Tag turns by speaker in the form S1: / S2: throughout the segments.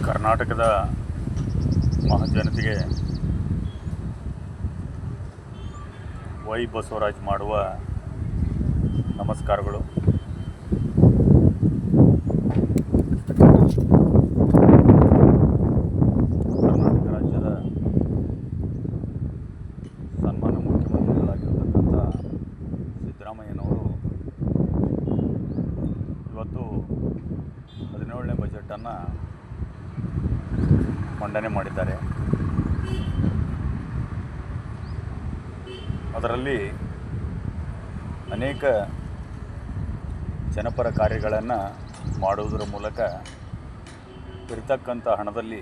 S1: ಕರ್ನಾಟಕದ ಮಹಾಜನತೆಗೆ ವೈ ಬಸವರಾಜ್ ಮಾಡುವ ನಮಸ್ಕಾರಗಳು. ಕರ್ನಾಟಕ ರಾಜ್ಯದ ಸನ್ಮಾನ್ಯ ಮುಖ್ಯಮಂತ್ರಿಗಳಾಗಿರ್ತಕ್ಕಂಥ ಸಿದ್ದರಾಮಯ್ಯನವರು ಇವತ್ತು 17ನೇ ಬಜೆಟನ್ನು ಮಂಡನೆ ಮಾಡಿದ್ದಾರೆ. ಅದರಲ್ಲಿ ಅನೇಕ ಜನಪರ ಕಾರ್ಯಗಳನ್ನು ಮಾಡುವುದರ ಮೂಲಕ ಇರತಕ್ಕಂಥ ಹಣದಲ್ಲಿ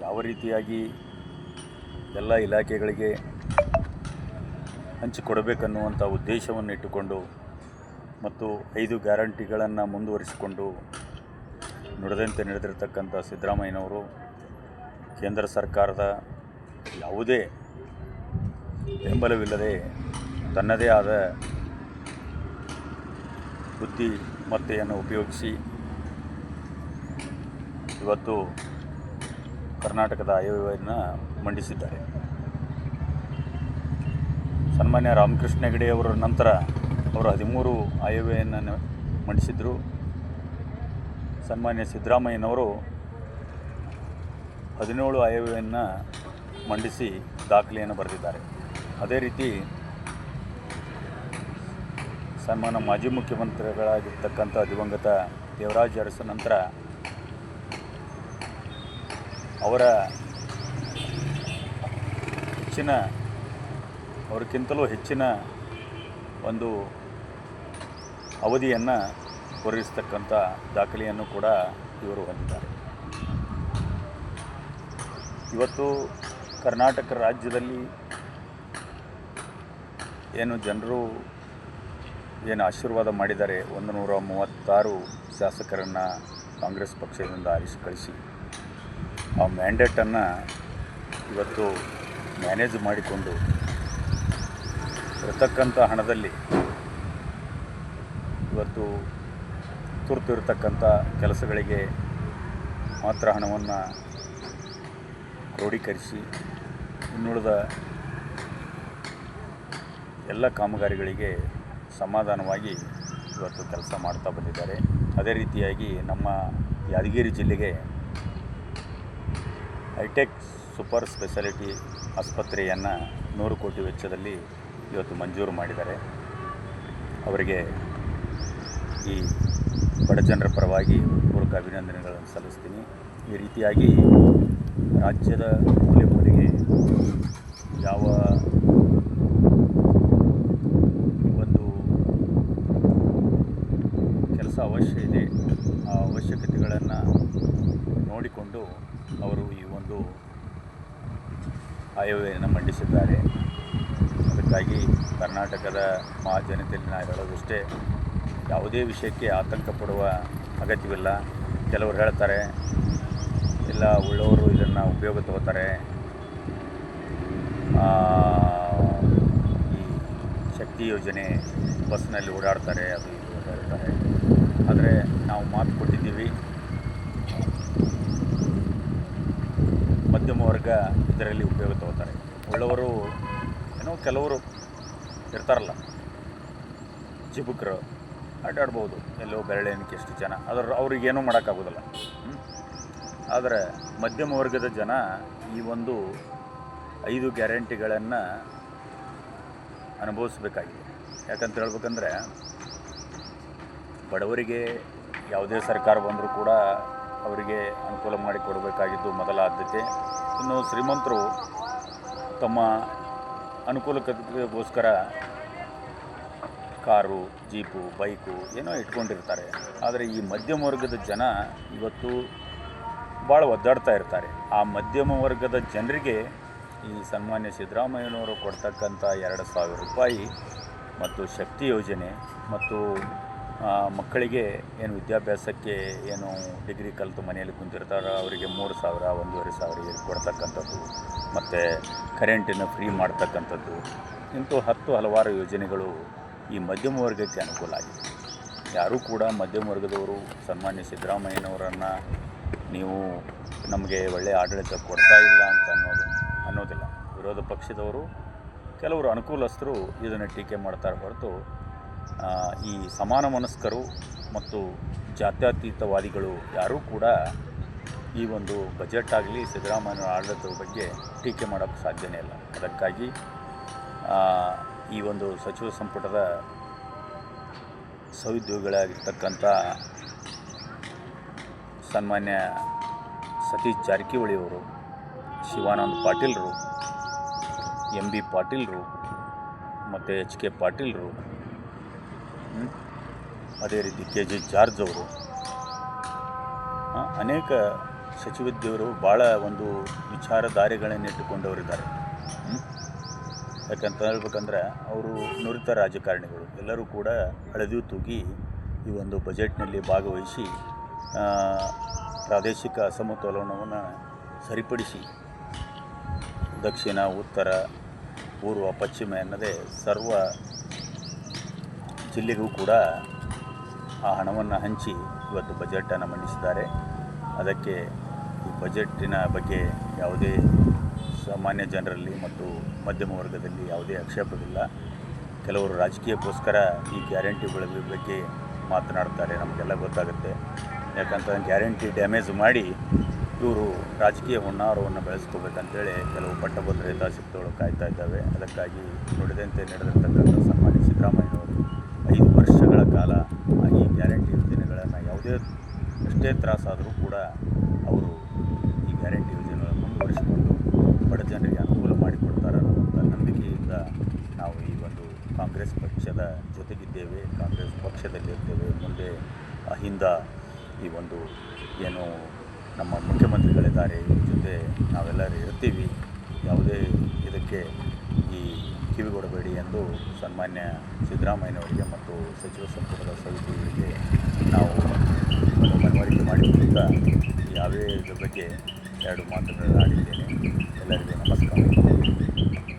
S1: ಯಾವ ರೀತಿಯಾಗಿ ಎಲ್ಲ ಇಲಾಖೆಗಳಿಗೆ ಹಂಚಿಕೊಡಬೇಕನ್ನುವಂಥ ಉದ್ದೇಶವನ್ನು ಇಟ್ಟುಕೊಂಡು ಮತ್ತು 5 ಗ್ಯಾರಂಟಿಗಳನ್ನು ಮುಂದುವರಿಸಿಕೊಂಡು ನುಡಿದಂತೆ ನಡೆದಿರತಕ್ಕಂಥ ಸಿದ್ದರಾಮಯ್ಯನವರು ಕೇಂದ್ರ ಸರ್ಕಾರದ ಯಾವುದೇ ಬೆಂಬಲವಿಲ್ಲದೆ ತನ್ನದೇ ಆದ ಬುದ್ಧಿಮತ್ತೆಯನ್ನು ಉಪಯೋಗಿಸಿ ಇವತ್ತು ಕರ್ನಾಟಕದ ಆಯವ್ಯಯವನ್ನು ಮಂಡಿಸಿದ್ದಾರೆ. ಸನ್ಮಾನ್ಯ ರಾಮಕೃಷ್ಣ ಹೆಗಡೆಯವರ ನಂತರ ಅವರು 13 ಆಯವ್ಯಯವನ್ನು ಮಂಡಿಸಿದರು. ಸನ್ಮಾನ್ಯ ಸಿದ್ದರಾಮಯ್ಯನವರು 17 ಆಯವ್ಯಯವನ್ನು ಮಂಡಿಸಿ ದಾಖಲೆಯನ್ನು ಬರೆದಿದ್ದಾರೆ. ಅದೇ ರೀತಿ ಸನ್ಮಾನ್ಯ ಮಾಜಿ ಮುಖ್ಯಮಂತ್ರಿಗಳಾಗಿರ್ತಕ್ಕಂಥ ದಿವಂಗತ ದೇವರಾಜ ಅರಸು ನಂತರ ಅವರಿಗಿಂತಲೂ ಹೆಚ್ಚಿನ ಒಂದು ಅವಧಿಯನ್ನು ಪೂರೈಸತಕ್ಕಂಥ ದಾಖಲೆಯನ್ನು ಕೂಡ ಇವರು ಹೊಂದಿದ್ದಾರೆ. ಇವತ್ತು ಕರ್ನಾಟಕ ರಾಜ್ಯದಲ್ಲಿ ಜನರು ಆಶೀರ್ವಾದ ಮಾಡಿದ್ದಾರೆ, 136 ಶಾಸಕರನ್ನು ಕಾಂಗ್ರೆಸ್ ಪಕ್ಷದಿಂದ ಆರಿಸಿ ಕಳಿಸಿ ಆ ಮ್ಯಾಂಡೇಟನ್ನು ಇವತ್ತು ಮ್ಯಾನೇಜ್ ಮಾಡಿಕೊಂಡು ಇರತಕ್ಕಂಥ ಹಣದಲ್ಲಿ ಇವತ್ತು ತುರ್ತು ಇರತಕ್ಕಂಥ ಕೆಲಸಗಳಿಗೆ ಮಾತ್ರ ಹಣವನ್ನು ಕ್ರೋಢೀಕರಿಸಿ ಇನ್ನುಳಿದ ಎಲ್ಲ ಕಾಮಗಾರಿಗಳಿಗೆ ಸಮಾಧಾನವಾಗಿ ಇವತ್ತು ಕೆಲಸ ಮಾಡ್ತಾ ಬಂದಿದ್ದಾರೆ. ಅದೇ ರೀತಿಯಾಗಿ ನಮ್ಮ ಯಾದಗಿರಿ ಜಿಲ್ಲೆಗೆ ಹೈಟೆಕ್ ಸೂಪರ್ ಸ್ಪೆಷಾಲಿಟಿ ಆಸ್ಪತ್ರೆಯನ್ನು 100 ಕೋಟಿ ವೆಚ್ಚದಲ್ಲಿ ಇವತ್ತು ಮಂಜೂರು ಮಾಡಿದ್ದಾರೆ. ಅವರಿಗೆ ಈ ಬಡ ಜನರ ಪರವಾಗಿ ಪೂರ್ವಕ ಅಭಿನಂದನೆಗಳನ್ನು ಸಲ್ಲಿಸ್ತೀನಿ. ಈ ರೀತಿಯಾಗಿ ರಾಜ್ಯದ ಮೂಲೆ ಮೂಲೆಗೆ ಯಾವ ಒಂದು ಕೆಲಸ ಅವಶ್ಯ ಇದೆ ಆ ಅವಶ್ಯಕತೆಗಳನ್ನು ನೋಡಿಕೊಂಡು ಅವರು ಈ ಒಂದು ಆಯವ್ಯಯವನ್ನು ಮಂಡಿಸಿದ್ದಾರೆ. ಅದಕ್ಕಾಗಿ ಕರ್ನಾಟಕದ ಮಹಾಜನತೆಯಲ್ಲಿ ನಾನು ಹೇಳೋದಷ್ಟೇ, ಯಾವುದೇ ವಿಷಯಕ್ಕೆ ಆತಂಕ ಪಡುವ ಅಗತ್ಯವಿಲ್ಲ. ಕೆಲವರು ಹೇಳ್ತಾರೆ ಇಲ್ಲ ಉಳ್ಳವರು ಇದನ್ನು ಉಪಯೋಗ ತಗೋತಾರೆ, ಈ ಶಕ್ತಿ ಯೋಜನೆ ಬಸ್ನಲ್ಲಿ ಓಡಾಡ್ತಾರೆ, ಅದು ಇದು ಹೇಳ್ತಾರೆ. ಆದರೆ ನಾವು ಮಾತು ಕೊಟ್ಟಿದ್ದೀವಿ, ಮಧ್ಯಮ ವರ್ಗ ಇದರಲ್ಲಿ ಉಪಯೋಗ ತಗೋತಾರೆ. ಉಳ್ಳವರು ಕೆಲವರು ಇರ್ತಾರಲ್ಲ, ಚಿಬುಕರು ಅಡ್ಡಾಡ್ಬೋದು, ಎಲ್ಲೋ ಬೆರಳೆಣಿಕೆ ಎಷ್ಟು ಜನ, ಅವ್ರಿಗೇನೂ ಮಾಡೋಕ್ಕಾಗೋದಿಲ್ಲ. ಆದರೆ ಮಧ್ಯಮ ವರ್ಗದ ಜನ ಈ ಒಂದು 5 ಗ್ಯಾರಂಟಿಗಳನ್ನು ಅನುಭವಿಸಬೇಕಾಗಿದೆ. ಯಾಕಂತ ಹೇಳ್ಬೇಕಂದ್ರೆ ಬಡವರಿಗೆ ಯಾವುದೇ ಸರ್ಕಾರ ಬಂದರೂ ಕೂಡ ಅವರಿಗೆ ಅನುಕೂಲ ಮಾಡಿಕೊಡಬೇಕಾಗಿದ್ದು ಮೊದಲ ಆದ್ಯತೆ. ಇನ್ನು ಶ್ರೀಮಂತರು ತಮ್ಮ ಅನುಕೂಲಕ್ಕೋಸ್ಕರ ಕಾರು, ಜೀಪು, ಬೈಕು ಏನೋ ಇಟ್ಕೊಂಡಿರ್ತಾರೆ. ಆದರೆ ಈ ಮಧ್ಯಮ ವರ್ಗದ ಜನ ಇವತ್ತು ಭಾಳ ಒದ್ದಾಡ್ತಾ ಇರ್ತಾರೆ. ಆ ಮಧ್ಯಮ ವರ್ಗದ ಜನರಿಗೆ ಈ ಸನ್ಮಾನ್ಯ ಸಿದ್ದರಾಮಯ್ಯನವರು ಕೊಡ್ತಕ್ಕಂಥ 2,000 ರೂಪಾಯಿ ಮತ್ತು ಶಕ್ತಿ ಯೋಜನೆ ಮತ್ತು ಮಕ್ಕಳಿಗೆ ವಿದ್ಯಾಭ್ಯಾಸಕ್ಕೆ ಡಿಗ್ರಿ ಕಲಿತು ಮನೆಯಲ್ಲಿ ಕುಂತಿರ್ತಾರೋ ಅವರಿಗೆ 3,000, 1,500 ಕೊಡ್ತಕ್ಕಂಥದ್ದು, ಮತ್ತು ಕರೆಂಟನ್ನು ಫ್ರೀ ಮಾಡ್ತಕ್ಕಂಥದ್ದು, ಇಂಥ ಹಲವಾರು ಯೋಜನೆಗಳು ಈ ಮಧ್ಯಮ ವರ್ಗಕ್ಕೆ ಅನುಕೂಲ ಆಗಿದೆ. ಯಾರೂ ಕೂಡ ಮಧ್ಯಮ ವರ್ಗದವರು ಸನ್ಮಾನ್ಯ ಸಿದ್ದರಾಮಯ್ಯನವರನ್ನು ನೀವು ನಮಗೆ ಒಳ್ಳೆಯ ಆಡಳಿತ ಕೊಡ್ತಾ ಇಲ್ಲ ಅಂತ ಅನ್ನೋದಿಲ್ಲ. ವಿರೋಧ ಪಕ್ಷದವರು ಕೆಲವರು ಅನುಕೂಲಸ್ಥರು ಇದನ್ನು ಟೀಕೆ ಮಾಡ್ತಾರೆ ಹೊರತು ಈ ಸಮಾನ ಮನಸ್ಕರು ಮತ್ತು ಜಾತ್ಯತೀತವಾದಿಗಳು ಯಾರೂ ಕೂಡ ಈ ಒಂದು ಬಜೆಟ್ ಆಗಲಿ ಸಿದ್ದರಾಮಯ್ಯನ ಆಡಳಿತದ ಬಗ್ಗೆ ಟೀಕೆ ಮಾಡೋಕ್ಕೆ ಸಾಧ್ಯನೇ ಇಲ್ಲ. ಅದಕ್ಕಾಗಿ ಈ ಒಂದು ಸಚಿವ ಸಂಪುಟದ ಸಹೋದ್ಯೋಗಿಗಳಾಗಿರ್ತಕ್ಕಂಥ ಸನ್ಮಾನ್ಯ ಸತೀಶ್ ಜಾರಕಿಹೊಳಿಯವರು, ಶಿವಾನಂದ ಪಾಟೀಲರು, ಎಂ ಬಿ ಪಾಟೀಲರು ಮತ್ತು ಎಚ್ ಕೆ ಪಾಟೀಲರು, ಅದೇ ರೀತಿ ಕೆ ಜೆ ಜಾರ್ಜ್ ಅವರು, ಅನೇಕ ಸಚಿವದ್ಯವರು ಭಾಳ ಒಂದು ವಿಚಾರಧಾರೆಗಳನ್ನಿಟ್ಟುಕೊಂಡವರಿದ್ದಾರೆ. ಯಾಕಂತ ಹೇಳ್ಬೇಕಂದ್ರೆ ಅವರು ನುರಿತ ರಾಜಕಾರಣಿಗಳು ಎಲ್ಲರೂ ಕೂಡ ಹಳದಿ ತೂಗಿ ಈ ಒಂದು ಬಜೆಟ್ನಲ್ಲಿ ಭಾಗವಹಿಸಿ ಪ್ರಾದೇಶಿಕ ಅಸಮತೋಲನವನ್ನು ಸರಿಪಡಿಸಿ ದಕ್ಷಿಣ, ಉತ್ತರ, ಪೂರ್ವ, ಪಶ್ಚಿಮ ಎನ್ನದೇ ಸರ್ವ ಜಿಲ್ಲೆಗೂ ಕೂಡ ಆ ಹಣವನ್ನು ಹಂಚಿ ಇವತ್ತು ಬಜೆಟನ್ನು ಮಂಡಿಸಿದ್ದಾರೆ. ಅದಕ್ಕೆ ಈ ಬಜೆಟ್ಟಿನ ಬಗ್ಗೆ ಯಾವುದೇ ಸಾಮಾನ್ಯ ಜನರಲ್ಲಿ ಮತ್ತು ಮಧ್ಯಮ ವರ್ಗದಲ್ಲಿ ಯಾವುದೇ ಆಕ್ಷೇಪವಿಲ್ಲ. ಕೆಲವರು ರಾಜಕೀಯಕ್ಕೋಸ್ಕರ ಈ ಗ್ಯಾರಂಟಿಗಳ ಬಗ್ಗೆ ಮಾತನಾಡ್ತಾರೆ, ನಮಗೆಲ್ಲ ಗೊತ್ತಾಗುತ್ತೆ. ಯಾಕಂತಂದ್ರೆ ಗ್ಯಾರಂಟಿ ಡ್ಯಾಮೇಜ್ ಮಾಡಿ ಇವರು ರಾಜಕೀಯ ಹುನ್ನಾರವನ್ನು ಬೆಳೆಸ್ಕೋಬೇಕಂತೇಳಿ ಕೆಲವು ಪಟ್ಟಭದ್ರ ಹಿತಾಸಕ್ತಿಗಳು ಕಾಯ್ತಾ ಇದ್ದಾವೆ. ಅದಕ್ಕಾಗಿ ನುಡಿದಂತೆ ನಡೆದಿರ್ತಕ್ಕಂಥ ಸನ್ಮಾನ್ಯ ಸಿದ್ದರಾಮಯ್ಯನವರು 5 ವರ್ಷಗಳ ಕಾಲ ಈ ಗ್ಯಾರಂಟಿ ಯೋಜನೆಗಳನ್ನು ಎಷ್ಟೇ ತ್ರಾಸಾದರೂ ಕೂಡ ಅವರು ಈ ಗ್ಯಾರಂಟಿ ಯೋಜನೆಗಳನ್ನು ಮುಂದುವರಿಸಿಕೊಂಡು ಬಡ ಜನರಿಗೆ ಅನುಕೂಲ ಮಾಡಿಕೊಡ್ತಾರೆ ಅನ್ನುವಂಥ ನಂಬಿಕೆಯಿಂದ ನಾವು ಈ ಒಂದು ಕಾಂಗ್ರೆಸ್ ಪಕ್ಷದ ಜೊತೆಗಿದ್ದೇವೆ, ಕಾಂಗ್ರೆಸ್ ಪಕ್ಷದಲ್ಲಿರ್ತೇವೆ. ಮುಂದೆ ಹಿಂದೆ ಈ ಒಂದು ಏನು ನಮ್ಮ ಮುಖ್ಯಮಂತ್ರಿಗಳಿದ್ದಾರೆ, ಇವ್ರ ಜೊತೆ ನಾವೆಲ್ಲರೂ ಇರ್ತೀವಿ, ಯಾವುದೇ ಇದಕ್ಕೆ ಈ ಕಿವಿಗೊಡಬೇಡಿ ಎಂದು ಸನ್ಮಾನ್ಯ ಸಿದ್ದರಾಮಯ್ಯನವರಿಗೆ ಮತ್ತು ಸಚಿವ ಸಂಪುಟದ ಸಮಿತಿಗಳಿಗೆ ನಾವು ಮನವರಿಕೆ ಮಾಡಿಕೊಳ್ಳುತ್ತಾ ಯಾವುದೇ ಇದ್ರ ಬಗ್ಗೆ 2 ಮಾತುಗಳನ್ನು ಆಡಿದ್ದೇನೆ. ಎಲ್ಲರಿಗೂ ನಮಸ್ಕಾರ.